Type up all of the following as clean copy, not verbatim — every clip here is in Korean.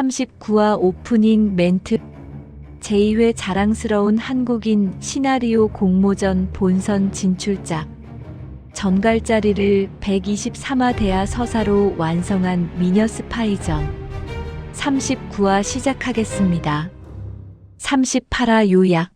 39화 오프닝 멘트. 제2회 자랑스러운 한국인 시나리오 공모전 본선 진출작. 전갈자리를 123화 대하 서사로 완성한 미녀 스파이전. 39화 시작하겠습니다. 38화 요약.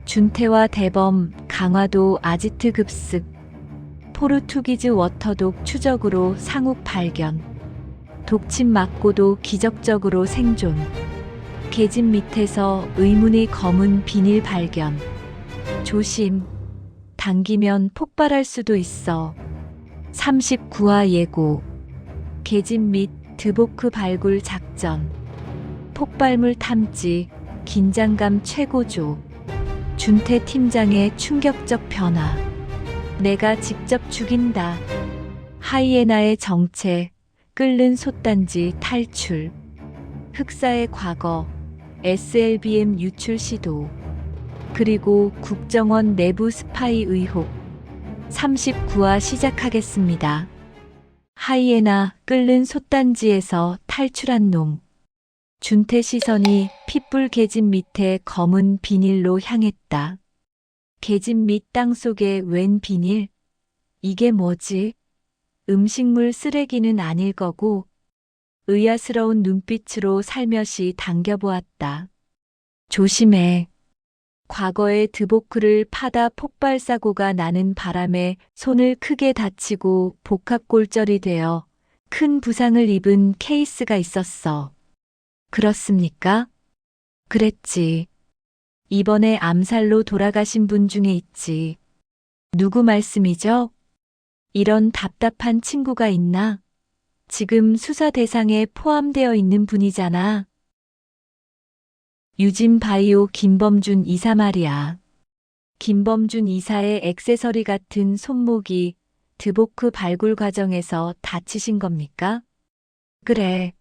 준태와 대범, 강화도 아지트 급습. 포르투기즈 워터독 추적으로 상욱 발견. 독침 맞고도 기적적으로 생존. 계집 밑에서 의문의 검은 비닐 발견. 조심. 당기면 폭발할 수도 있어. 39화 예고. 계집 밑 드보크 발굴 작전. 폭발물 탐지. 긴장감 최고조. 준태 팀장의 충격적 변화. 내가 직접 죽인다. 하이에나의 정체. 끓는 솥단지 탈출. 흑사의 과거. SLBM 유출 시도. 그리고 국정원 내부 스파이 의혹. 39화 시작하겠습니다. 하이에나 끓는 솥단지에서 탈출한 놈. 준태 시선이 핏불 계집 밑에 검은 비닐로 향했다. 계집 밑 땅속에 웬 비닐? 이게 뭐지? 음식물 쓰레기는 아닐 거고. 의아스러운 눈빛으로 살며시 당겨보았다. 조심해. 과거의 드보크를 파다 폭발 사고가 나는 바람에 손을 크게 다치고 복합골절이 되어 큰 부상을 입은 케이스가 있었어. 그렇습니까? 그랬지. 이번에 암살로 돌아가신 분 중에 있지. 누구 말씀이죠? 이런 답답한 친구가 있나? 지금 수사 대상에 포함되어 있는 분이잖아. 유진바이오 김범준 이사 말이야. 김범준 이사의 액세서리 같은 손목이 드보크 발굴 과정에서 다치신 겁니까? 그래.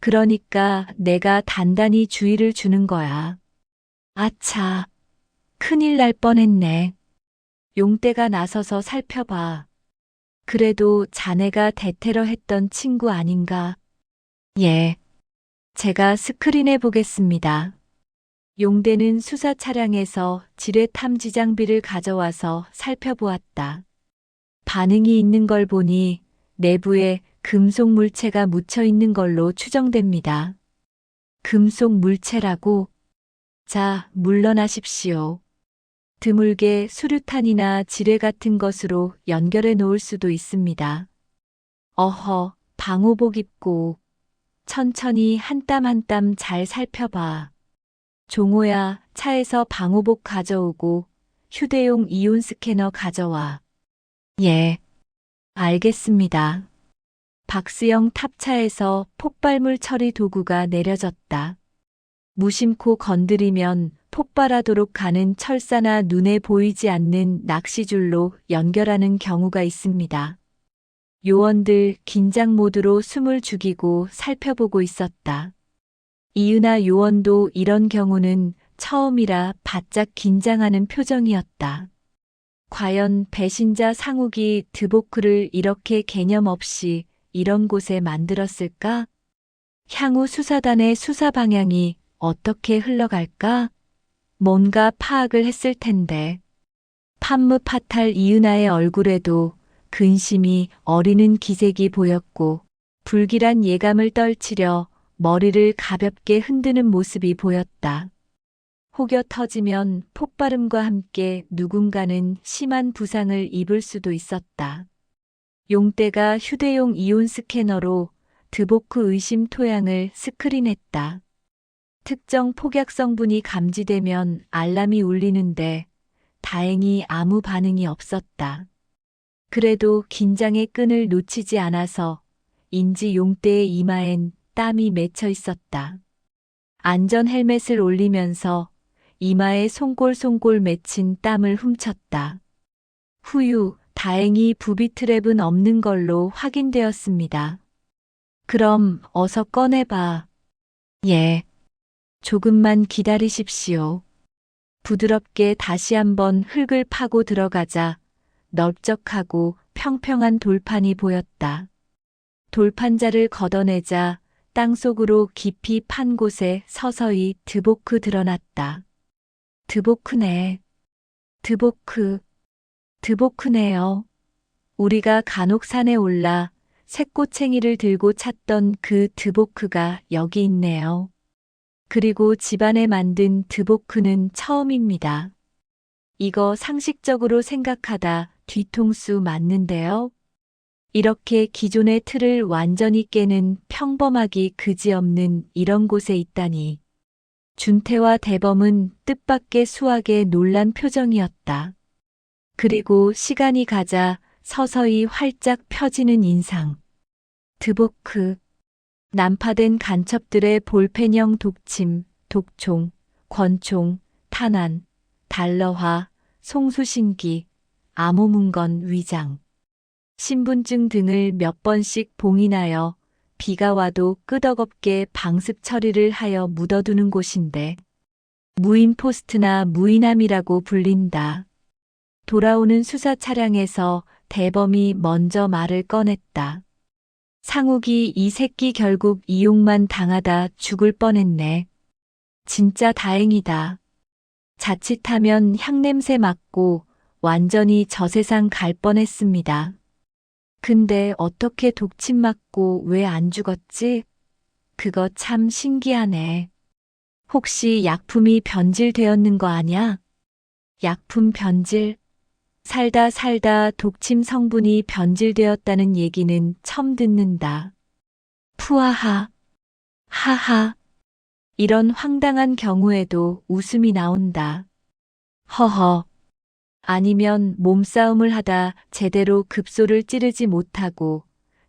그러니까 내가 단단히 주의를 주는 거야. 아차. 큰일 날 뻔했네. 용떼가 나서서 살펴봐. 그래도 자네가 대테러 했던 친구 아닌가? 예. 제가 스크린해 보겠습니다. 용대는 수사 차량에서 지뢰 탐지 장비를 가져와서 살펴보았다. 반응이 있는 걸 보니 내부에 금속 물체가 묻혀 있는 걸로 추정됩니다. 금속 물체라고? 자, 물러나십시오. 드물게 수류탄이나 지뢰 같은 것으로 연결해 놓을 수도 있습니다. 어허, 방호복 입고 천천히 한 땀 한 땀 잘 살펴봐. 종호야, 차에서 방호복 가져오고 휴대용 이온 스캐너 가져와. 예, 알겠습니다. 박스형 탑차에서 폭발물 처리 도구가 내려졌다. 무심코 건드리면 폭발하도록 가는 철사나 눈에 보이지 않는 낚시줄로 연결하는 경우가 있습니다. 요원들 긴장 모드로 숨을 죽이고 살펴보고 있었다. 이은하 요원도 이런 경우는 처음이라 바짝 긴장하는 표정이었다. 과연 배신자 상욱이 드보크를 이렇게 개념 없이 이런 곳에 만들었을까? 향후 수사단의 수사 방향이 어떻게 흘러갈까? 뭔가 파악을 했을 텐데. 판무파탈 이은하의 얼굴에도 근심이 어리는 기색이 보였고 불길한 예감을 떨치려 머리를 가볍게 흔드는 모습이 보였다. 혹여 터지면 폭발음과 함께 누군가는 심한 부상을 입을 수도 있었다. 용떼가 휴대용 이온 스캐너로 드보크 의심 토양을 스크린했다. 특정 폭약 성분이 감지되면 알람이 울리는데 다행히 아무 반응이 없었다. 그래도 긴장의 끈을 놓치지 않아서 인지 용떼의 이마엔 땀이 맺혀 있었다. 안전 헬멧을 올리면서 이마에 송골송골 맺힌 땀을 훔쳤다. 후유, 다행히 부비 트랩은 없는 걸로 확인되었습니다. 그럼 어서 꺼내봐. 예. 조금만 기다리십시오. 부드럽게 다시 한번 흙을 파고 들어가자 넓적하고 평평한 돌판이 보였다. 돌판자를 걷어내자 땅속으로 깊이 판 곳에 서서히 드보크 드러났다. 드보크네. 드보크. 드보크네요. 우리가 간혹 산에 올라 새꼬챙이를 들고 찾던 그 드보크가 여기 있네요. 그리고 집안에 만든 드보크는 처음입니다. 이거 상식적으로 생각하다 뒤통수 맞는데요. 이렇게 기존의 틀을 완전히 깨는 평범하기 그지없는 이런 곳에 있다니. 준태와 대범은 뜻밖의 수학에 놀란 표정이었다. 그리고 시간이 가자 서서히 활짝 펴지는 인상. 드보크. 난파된 간첩들의 볼펜형 독침, 독총, 권총, 탄환, 달러화, 송수신기, 암호문건 위장, 신분증 등을 몇 번씩 봉인하여 비가 와도 끄덕없게 방습 처리를 하여 묻어두는 곳인데 무인 포스트나 무인함이라고 불린다. 돌아오는 수사 차량에서 대범이 먼저 말을 꺼냈다. 상욱이 이 새끼 결국 이용만 당하다 죽을 뻔했네. 진짜 다행이다. 자칫하면 향냄새 맡고 완전히 저 세상 갈 뻔했습니다. 근데 어떻게 독침 맞고 왜 안 죽었지? 그거 참 신기하네. 혹시 약품이 변질되었는 거 아냐? 약품 변질? 살다 독침 성분이 변질되었다는 얘기는 처음 듣는다. 푸아하. 하하. 이런 황당한 경우에도 웃음이 나온다. 허허. 아니면 몸싸움을 하다 제대로 급소를 찌르지 못하고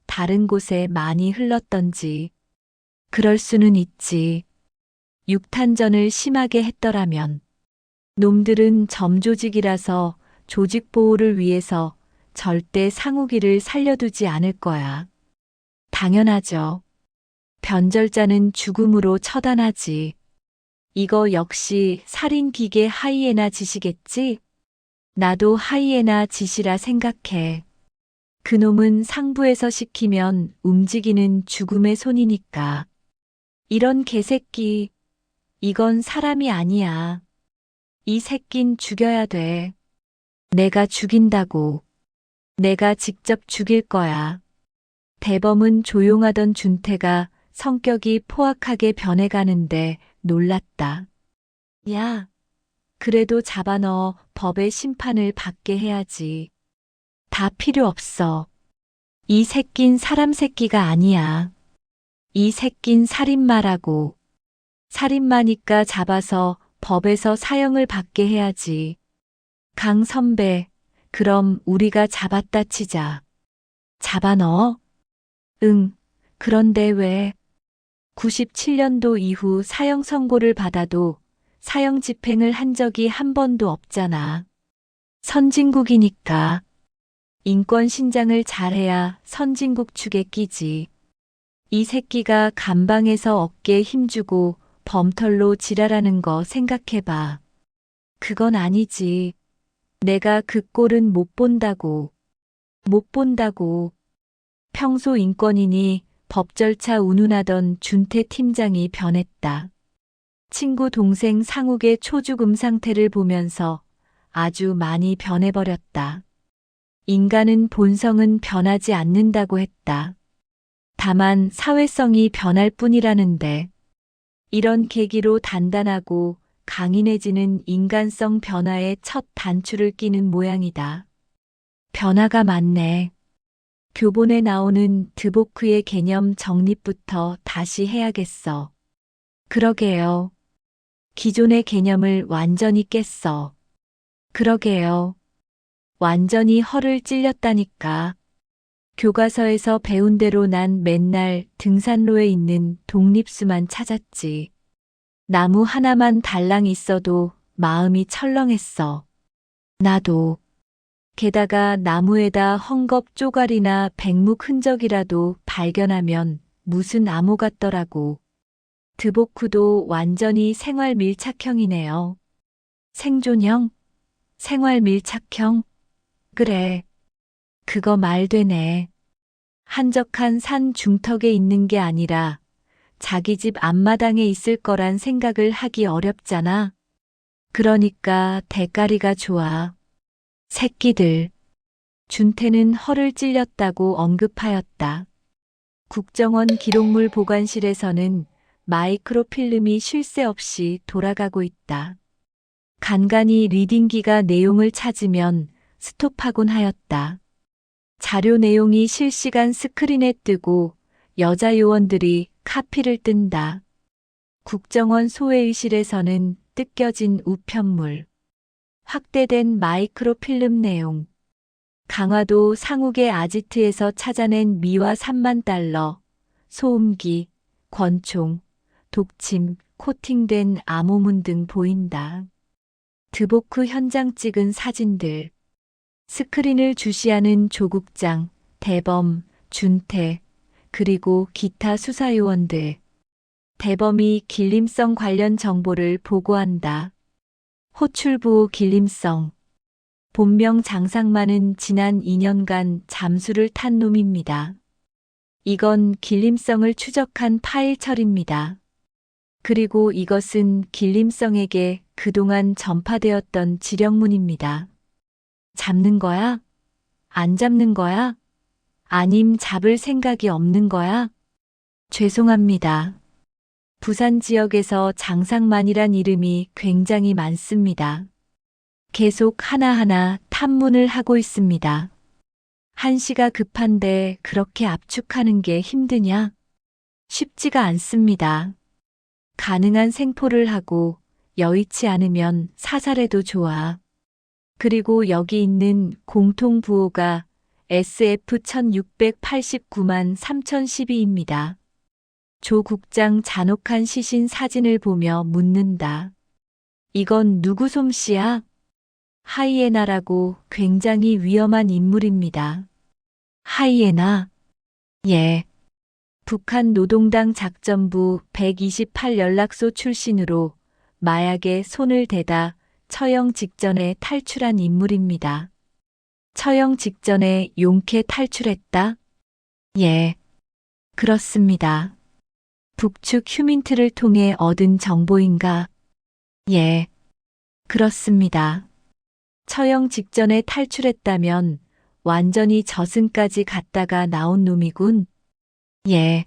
다른 곳에 많이 흘렀던지. 그럴 수는 있지. 육탄전을 심하게 했더라면. 놈들은 점조직이라서 조직 보호를 위해서 절대 상욱이를 살려두지 않을 거야. 당연하죠. 변절자는 죽음으로 처단하지. 이거 역시 살인 기계 하이에나 짓이겠지? 나도 하이에나 짓이라 생각해. 그놈은 상부에서 시키면 움직이는 죽음의 손이니까. 이런 개새끼, 이건 사람이 아니야. 이 새낀 죽여야 돼. 내가 죽인다고. 내가 직접 죽일 거야. 대범은 조용하던 준태가 성격이 포악하게 변해가는데 놀랐다. 야, 그래도 잡아넣어 법의 심판을 받게 해야지. 다 필요 없어. 이 새낀 사람 새끼가 아니야. 이 새낀 살인마라고. 살인마니까 잡아서 법에서 사형을 받게 해야지. 강 선배, 그럼 우리가 잡았다 치자. 잡아넣어? 응, 그런데 왜? 97년도 이후 사형 선고를 받아도 사형 집행을 한 적이 한 번도 없잖아. 선진국이니까. 인권 신장을 잘해야 선진국 축에 끼지. 이 새끼가 감방에서 어깨에 힘주고 범털로 지랄하는 거 생각해봐. 그건 아니지. 내가 그 꼴은 못 본다고. 못 본다고. 평소 인권이니 법 절차 운운하던 준태 팀장이 변했다. 친구 동생 상욱의 초죽음 상태를 보면서 아주 많이 변해버렸다. 인간은 본성은 변하지 않는다고 했다. 다만 사회성이 변할 뿐이라는데 이런 계기로 단단하고 강인해지는 인간성 변화의 첫 단추를 끼는 모양이다. 변화가 많네. 교본에 나오는 드보크의 개념 정립부터 다시 해야겠어. 그러게요. 기존의 개념을 완전히 깼어. 그러게요. 완전히 허를 찔렸다니까. 교과서에서 배운 대로 난 맨날 등산로에 있는 독립수만 찾았지. 나무 하나만 달랑 있어도 마음이 철렁했어. 나도. 게다가 나무에다 헝겊 쪼가리나 백묵 흔적이라도 발견하면 무슨 암호 같더라고. 드보크도 완전히 생활 밀착형이네요. 생존형? 생활 밀착형? 그래. 그거 말 되네. 한적한 산 중턱에 있는 게 아니라 자기 집 앞마당에 있을 거란 생각을 하기 어렵잖아. 그러니까 대가리가 좋아. 새끼들. 준태는 허를 찔렸다고 언급하였다. 국정원 기록물 보관실에서는 마이크로필름이 쉴 새 없이 돌아가고 있다. 간간히 리딩기가 내용을 찾으면 스톱하곤 하였다. 자료 내용이 실시간 스크린에 뜨고 여자 요원들이 카피를 뜬다. 국정원 소회의실에서는 뜯겨진 우편물, 확대된 마이크로필름 내용, 강화도 상욱의 아지트에서 찾아낸 미화 3만 달러, 소음기, 권총, 독침, 코팅된 암호문 등 보인다. 드보크 현장 찍은 사진들, 스크린을 주시하는 조국장, 대범, 준태, 그리고 기타 수사요원들. 대범이 길림성 관련 정보를 보고한다. 호출부 길림성. 본명 장상만은 지난 2년간 잠수를 탄 놈입니다. 이건 길림성을 추적한 파일 처리입니다. 그리고 이것은 길림성에게 그동안 전파되었던 지령문입니다. 잡는 거야? 안 잡는 거야? 아님 잡을 생각이 없는 거야? 죄송합니다. 부산 지역에서 장상만이란 이름이 굉장히 많습니다. 계속 하나하나 탐문을 하고 있습니다. 한시가 급한데 그렇게 압축하는 게 힘드냐? 쉽지가 않습니다. 가능한 생포를 하고 여의치 않으면 사살해도 좋아. 그리고 여기 있는 공통부호가 SF1689만 3012입니다. 조 국장 잔혹한 시신 사진을 보며 묻는다. 이건 누구 솜씨야? 하이에나라고 굉장히 위험한 인물입니다. 하이에나? 예. 북한 노동당 작전부 128 연락소 출신으로 마약에 손을 대다 처형 직전에 탈출한 인물입니다. 처형 직전에 용케 탈출했다? 예. 그렇습니다. 북측 휴민트를 통해 얻은 정보인가? 예. 그렇습니다. 처형 직전에 탈출했다면 완전히 저승까지 갔다가 나온 놈이군. 예.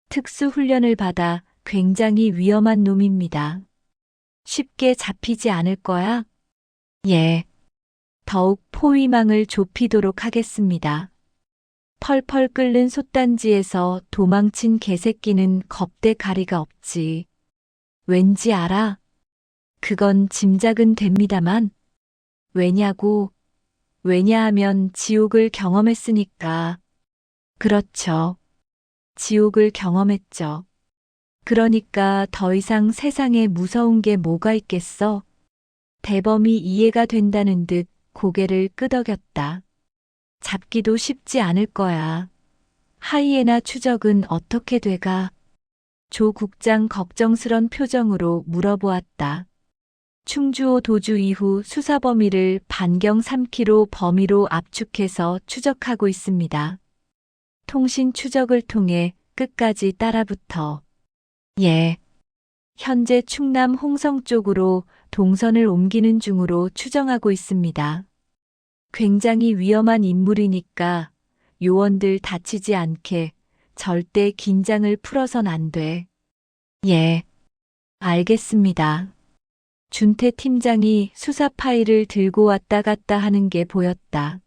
특수훈련을 받아 굉장히 위험한 놈입니다. 쉽게 잡히지 않을 거야? 예. 더욱 포위망을 좁히도록 하겠습니다. 펄펄 끓는 솥단지에서 도망친 개새끼는 겁대 가리가 없지. 왠지 알아? 그건 짐작은 됩니다만. 왜냐고? 왜냐하면 지옥을 경험했으니까. 그렇죠. 지옥을 경험했죠. 그러니까 더 이상 세상에 무서운 게 뭐가 있겠어? 대범이 이해가 된다는 듯 고개를 끄덕였다. 잡기도 쉽지 않을 거야. 하이에나 추적은 어떻게 돼가? 조 국장 걱정스런 표정으로 물어보았다. 충주호 도주 이후 수사 범위를 반경 3km 범위로 압축해서 추적하고 있습니다. 통신 추적을 통해 끝까지 따라붙어. 예. 현재 충남 홍성 쪽으로 동선을 옮기는 중으로 추정하고 있습니다. 굉장히 위험한 인물이니까 요원들 다치지 않게 절대 긴장을 풀어선 안 돼. 예. 알겠습니다. 준태 팀장이 수사 파일을 들고 왔다 갔다 하는 게 보였다.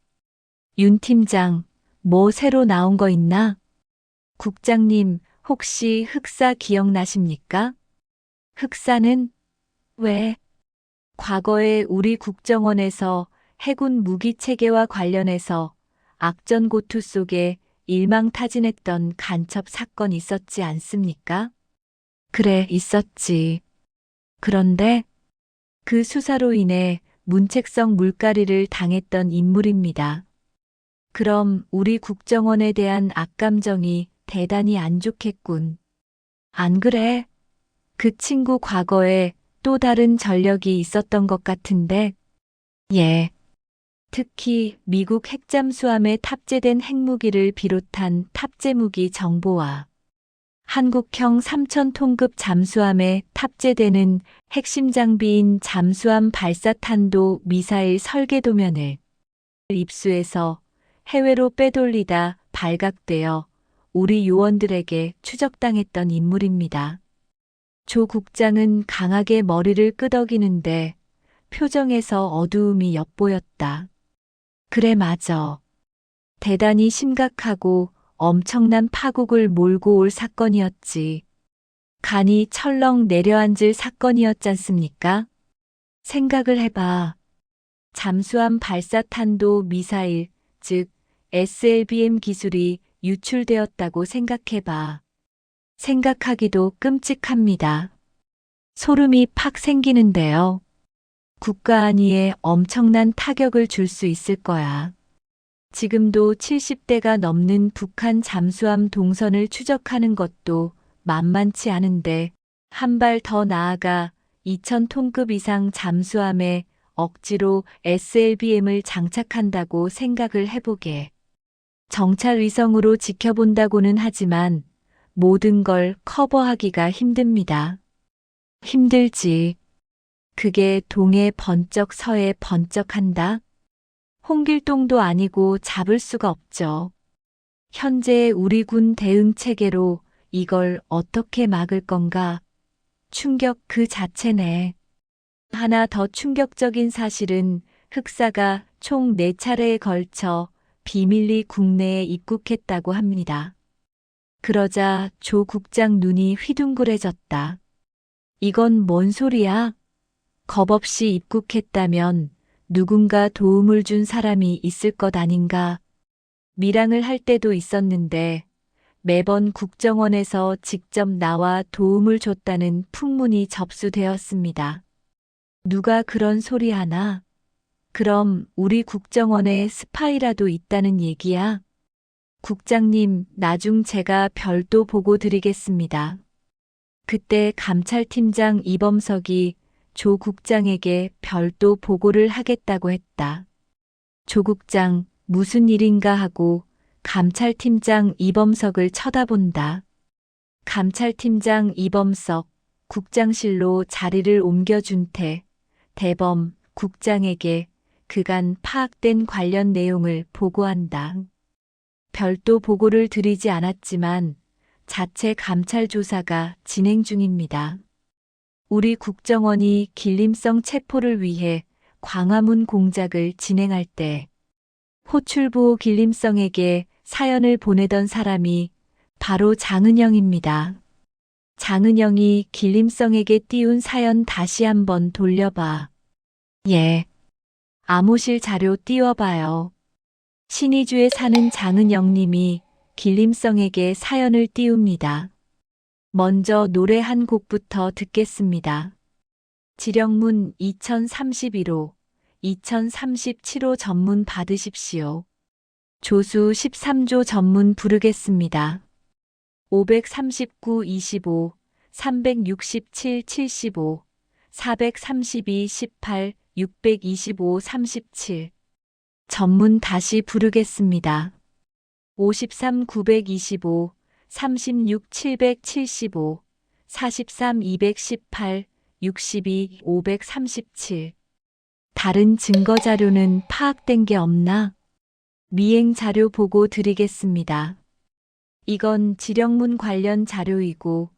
윤 팀장, 뭐 새로 나온 거 있나? 국장님, 혹시 흑사 기억나십니까? 흑사는? 왜? 과거에 우리 국정원에서 해군 무기 체계와 관련해서 악전고투 속에 일망타진했던 간첩 사건 있었지 않습니까? 그래, 있었지. 그런데 그 수사로 인해 문책성 물갈이를 당했던 인물입니다. 그럼 우리 국정원에 대한 악감정이 대단히 안 좋겠군. 안 그래? 그 친구 과거에 또 다른 전력이 있었던 것 같은데. 예. 특히 미국 핵잠수함에 탑재된 핵무기를 비롯한 탑재무기 정보와 한국형 3,000톤급 잠수함에 탑재되는 핵심 장비인 잠수함 발사탄도 미사일 설계 도면을 입수해서 해외로 빼돌리다 발각되어 우리 요원들에게 추적당했던 인물입니다. 조 국장은 강하게 머리를 끄덕이는데 표정에서 어두움이 엿보였다. 그래, 맞아. 대단히 심각하고 엄청난 파국을 몰고 올 사건이었지. 간이 철렁 내려앉을 사건이었잖습니까? 생각을 해봐. 잠수함 발사탄도 미사일, 즉 SLBM 기술이 유출되었다고 생각해봐. 생각하기도 끔찍합니다. 소름이 팍 생기는데요. 국가 안위에 엄청난 타격을 줄 수 있을 거야. 지금도 70대가 넘는 북한 잠수함 동선을 추적하는 것도 만만치 않은데 한 발 더 나아가 2,000톤급 이상 잠수함에 억지로 SLBM을 장착한다고 생각을 해보게. 정찰 위성으로 지켜본다고는 하지만 모든 걸 커버하기가 힘듭니다. 힘들지. 그게 동해 번쩍 서해 번쩍한다? 홍길동도 아니고 잡을 수가 없죠. 현재 우리 군 대응 체계로 이걸 어떻게 막을 건가? 충격 그 자체네. 하나 더 충격적인 사실은 흑사가 총 4차례에 걸쳐 비밀리 국내에 입국했다고 합니다. 그러자 조 국장 눈이 휘둥그레졌다. 이건 뭔 소리야? 겁 없이 입국했다면 누군가 도움을 준 사람이 있을 것 아닌가? 밀항을 할 때도 있었는데 매번 국정원에서 직접 나와 도움을 줬다는 풍문이 접수되었습니다. 누가 그런 소리 하나? 그럼 우리 국정원에 스파이라도 있다는 얘기야? 국장님, 나중 제가 별도 보고 드리겠습니다. 그때 감찰팀장 이범석이 조 국장에게 별도 보고를 하겠다고 했다. 조 국장, 무슨 일인가 하고 감찰팀장 이범석을 쳐다본다. 감찰팀장 이범석, 국장실로 자리를 옮겨준 태, 대범, 국장에게 그간 파악된 관련 내용을 보고한다. 별도 보고를 드리지 않았지만 자체 감찰 조사가 진행 중입니다. 우리 국정원이 길림성 체포를 위해 광화문 공작을 진행할 때 호출부 길림성에게 사연을 보내던 사람이 바로 장은영입니다. 장은영이 길림성에게 띄운 사연 다시 한번 돌려봐. 예. 암호실 자료 띄워봐요. 신의주에 사는 장은영님이 길림성에게 사연을 띄웁니다. 먼저 노래 한 곡부터 듣겠습니다. 지령문 2031호, 2037호 전문 받으십시오. 조수 13조 전문 부르겠습니다. 539-25, 367-75, 432-18, 625-37. 전문 다시 부르겠습니다. 53-925, 36-775, 43-218, 62-537. 다른 증거 자료는 파악된 게 없나? 미행 자료 보고 드리겠습니다. 이건 지령문 관련 자료이고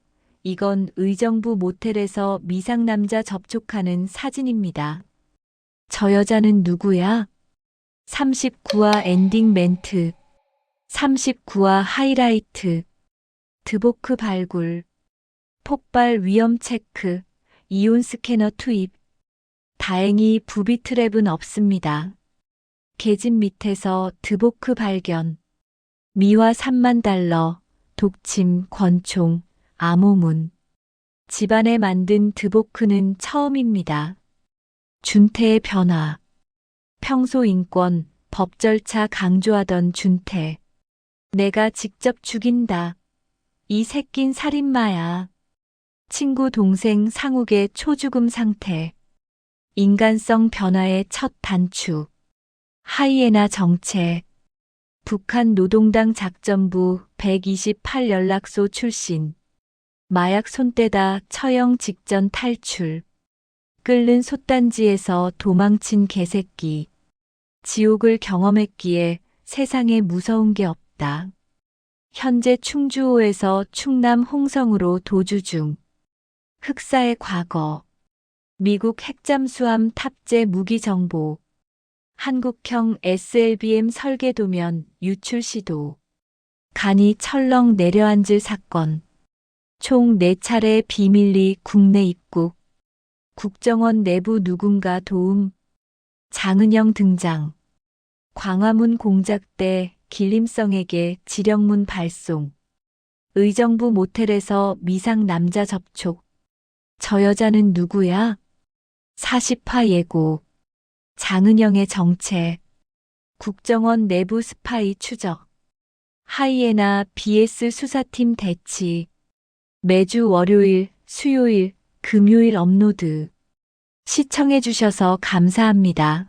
이건 의정부 모텔에서 미상남자 접촉하는 사진입니다. 저 여자는 누구야? 39화 엔딩 멘트, 39화 하이라이트, 드보크 발굴, 폭발 위험 체크, 이온 스캐너 투입. 다행히 부비 트랩은 없습니다. 계집 밑에서 드보크 발견. 미화 3만 달러, 독침, 권총, 암호문. 집안에 만든 드보크는 처음입니다. 준태의 변화. 평소 인권, 법 절차 강조하던 준태. 내가 직접 죽인다. 이 새낀 살인마야. 친구 동생 상욱의 초죽음 상태. 인간성 변화의 첫 단축. 하이에나 정체. 북한 노동당 작전부 128 연락소 출신. 마약 손대다 처형 직전 탈출. 끓는 솥단지에서 도망친 개새끼. 지옥을 경험했기에 세상에 무서운 게 없다. 현재 충주호에서 충남 홍성으로 도주 중. 흑사의 과거. 미국 핵잠수함 탑재 무기 정보. 한국형 SLBM 설계도면 유출 시도. 간이 철렁 내려앉을 사건. 총 4차례 비밀리 국내 입국. 국정원 내부 누군가 도움. 장은영 등장. 광화문 공작 때 길림성에게 지령문 발송. 의정부 모텔에서 미상 남자 접촉. 저 여자는 누구야? 40화 예고. 장은영의 정체. 국정원 내부 스파이 추적. 하이에나 BS 수사팀 대치. 매주 월요일, 수요일, 금요일 업로드. 시청해주셔서 감사합니다.